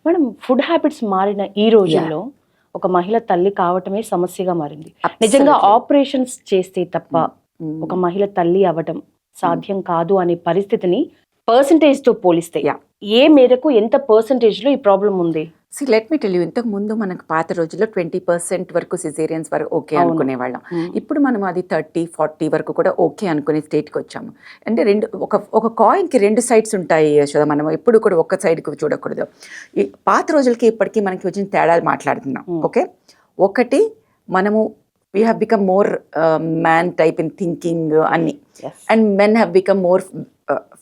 Madam, food habits మారిన ఈ రోజుల్లో ఒక మహిళ తల్లి కావటమే సమస్యగా మారింది. నిజంగా ఆపరేషన్స్ చేస్తే తప్ప ఒక మహిళ తల్లి అవ్వటం సాధ్యం కాదు అనే పరిస్థితిని పర్సంటేజ్ తో పోలిస్తే ఏ మేరకు ఎంత పర్సంటేజ్ లో ఈ ప్రాబ్లం ఉంది? లెట్ మీ టెల్ యూ, ఇంతకు ముందు మనకు పాత రోజుల్లో 20% వరకు సిజేరియన్స్ వరకు ఓకే అనుకునేవాళ్ళం. ఇప్పుడు మనం అది 30-40 వరకు కూడా ఓకే అనుకునే స్టేట్కి వచ్చాము. అంటే ఒక కాయిన్కి 2 సైడ్స్ ఉంటాయి యశోద. మనం ఎప్పుడు కూడా ఒక్క సైడ్కి చూడకూడదు. ఈ పాత రోజులకి ఇప్పటికీ మనకి వచ్చిన తేడాలు మాట్లాడుతున్నాం. ఓకే, ఒకటి మనము we have become more man type in thinking అన్ని, and men have become more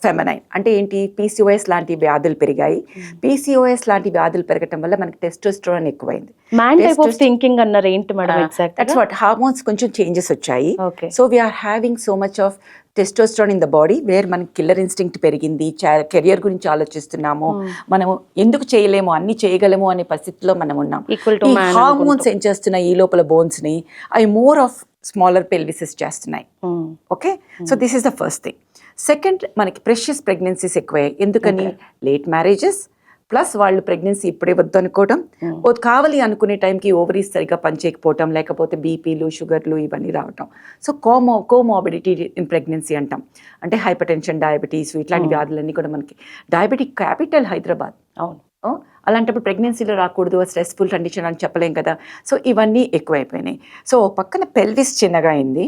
feminine. అంటే ఏంటి, పీసీఓఎస్ లాంటి వ్యాధులు పెరిగాయి. పీసీఓఎస్ లాంటి వ్యాధులు పెరగటం వల్ల మనకి టెస్టోస్టెరాన్ ఎక్కువైంది. దట్స్ వాట్, హార్మోన్స్ కొంచెం చేంజెస్ వచ్చాయి. So we are having so much of testosterone in the body where మనకి కిల్లర్ ఇన్స్టింక్ట్ పెరిగింది. కెరియర్ గురించి ఆలోచిస్తున్నాము, మనము ఎందుకు చేయలేము అన్ని చేయగలము అనే పరిస్థితిలో మనం ఉన్నాం. ఈ హార్మోన్స్ ఏం చేస్తున్నాయి, ఈ లోపల బోన్స్ ని అవి మోర్ ఆఫ్ స్మాలర్ పెల్విసెస్ చేస్తున్నాయి. Okay, so this is the first thing. Second, మనకి ప్రెషియస్ ప్రెగ్నెన్సీస్ ఎక్కువయ్యాయి. ఎందుకని, లేట్ మ్యారేజెస్ ప్లస్ వాళ్ళు ప్రెగ్నెన్సీ ఇప్పుడే వద్దు అనుకోవటం, కావాలి అనుకునే టైంకి ఓవరీస్ సరిగ్గా పనిచేయకపోవటం, లేకపోతే బీపీలు షుగర్లు ఇవన్నీ రావటం. సో కోమార్బిడిటీ ఇన్ ప్రెగ్నెన్సీ అంటాం. అంటే హైపర్ టెన్షన్, డయాబెటీస్ ఇట్లాంటి వ్యాధులన్నీ కూడా మనకి, డయాబెటిక్ క్యాపిటల్ హైదరాబాద్. అవును, అలాంటప్పుడు ప్రెగ్నెన్సీలో రాకూడదు, స్ట్రెస్ఫుల్ కండిషన్ అని చెప్పలేం కదా. సో ఇవన్నీ ఎక్కువైపోయినాయి. సో పక్కన పెల్విస్ చిన్నగా అయింది,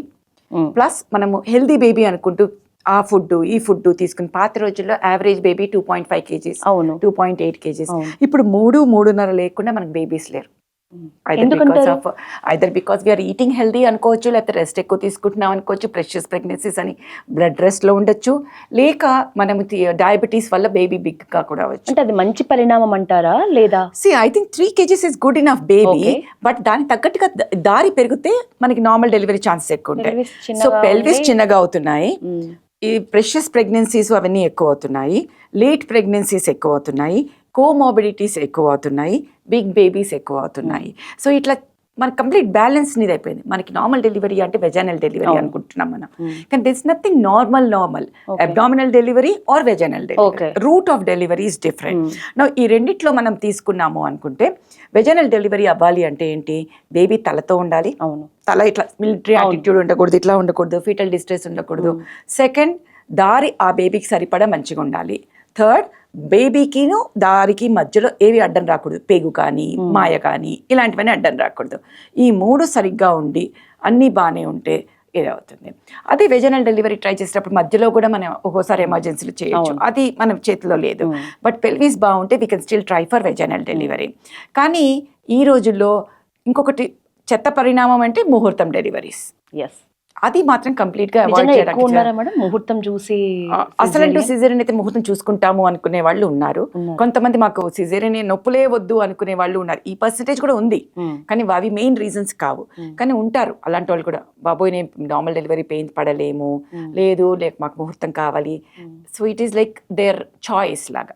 ప్లస్ మనము హెల్దీ బేబీ అనుకుంటూ ఆ ఫుడ్ ఈ ఫుడ్ తీసుకుని, పాత రోజుల్లో యావరేజ్ బేబీ 2.5 kgs, 2.8 kgs. ఇప్పుడు 3-3.5 లేకుండా మనకు బేబీస్ లేరు. Either because we are eating healthy అనుకోవచ్చు, లేకపోతే రెస్ట్ ఎక్కువ తీసుకుంటున్నాం అనుకోవచ్చు, ప్రెషియస్ ప్రెగ్నెన్సీస్ అని బ్లడ్ రెస్ట్లో ఉండొచ్చు, లేక మనం డయాబెటీస్ వల్ల బేబీ బిగ్ గా కూడా అవ్వచ్చు. అంటే అది మంచి పరిణామం అంటారా లేదా? I think 3 kgs is good enough baby, but దానికి తగ్గట్టుగా దారి పెరిగితే మనకి నార్మల్ డెలివరీ ఛాన్సెస్ ఎక్కువ ఉంటాయి. సో పెల్విస్ చిన్నగా అవుతున్నాయి, ఈ ప్రెషియస్ ప్రెగ్నెన్సీస్ అవన్నీ ఎక్కువ అవుతున్నాయి, లేట్ ప్రెగ్నెన్సీస్ ఎక్కువ అవుతున్నాయి, కోమార్బిడిటీస్ ఎక్కువ అవుతున్నాయి, బిగ్ బేబీస్ ఎక్కువ అవుతున్నాయి. సో ఇట్లా మన కంప్లీట్ బ్యాలెన్స్ మీద అయిపోయింది. మనకి నార్మల్ డెలివరీ అంటే వెజైనల్ డెలివరీ అనుకుంటున్నాం మనం, కానీ this nothing normal. Abdominal delivery or vaginal delivery, root of delivery is different. నా ఈ రెండిట్లో మనం తీసుకున్నాము అనుకుంటే, వెజైనల్ డెలివరీ అవ్వాలి అంటే ఏంటి, బేబీ తలతో ఉండాలి. అవును, తల ఇట్లా మిలిటరీ యాటిట్యూడ్ ఉండకూడదు, ఇట్లా ఉండకూడదు, ఫీటల్ డిస్ట్రెస్ ఉండకూడదు. సెకండ్, దారి ఆ బేబీకి సరిపడా మంచిగా ఉండాలి. థర్డ్, బేబీకిను దారికి మధ్యలో ఏవి అడ్డం రాకూడదు, పేగు కానీ మాయ కానీ ఇలాంటివన్నీ అడ్డం రాకూడదు. ఈ 3 సరిగ్గా ఉండి అన్నీ బాగానే ఉంటే ఏదవుతుంది. అదే వెజైనల్ డెలివరీ ట్రై చేసేటప్పుడు మధ్యలో కూడా మనం ఒక్కోసారి ఎమర్జెన్సీలు చేయొచ్చు, అది మన చేతిలో లేదు. బట్ పెల్విస్ బాగుంటే we can still try for vaginal delivery. కానీ ఈ రోజుల్లో ఇంకొకటి చెత్త పరిణామం అంటే ముహూర్తం డెలివరీస్. అది మాత్రం కంప్లీట్ గా అవాయిడ్ చేయడానికి, ముహూర్తం చూసి అసలు సిజేరియన్ అయితే ముహూర్తం చూసుకుంటాము అనుకునే వాళ్ళు ఉన్నారు. కొంతమంది మాకు సిజేరియన్ నొప్పులే వద్దు అనుకునే వాళ్ళు ఉన్నారు. ఈ పర్సెంటేజ్ కూడా ఉంది, కానీ అవి మెయిన్ రీజన్స్ కావు. కానీ ఉంటారు అలాంటి వాళ్ళు కూడా, బాబోయ్ నేను నార్మల్ డెలివరీ పెయిన్ పడలేము, లేదు మాకు ముహూర్తం కావాలి. So it is like their choice లాగా.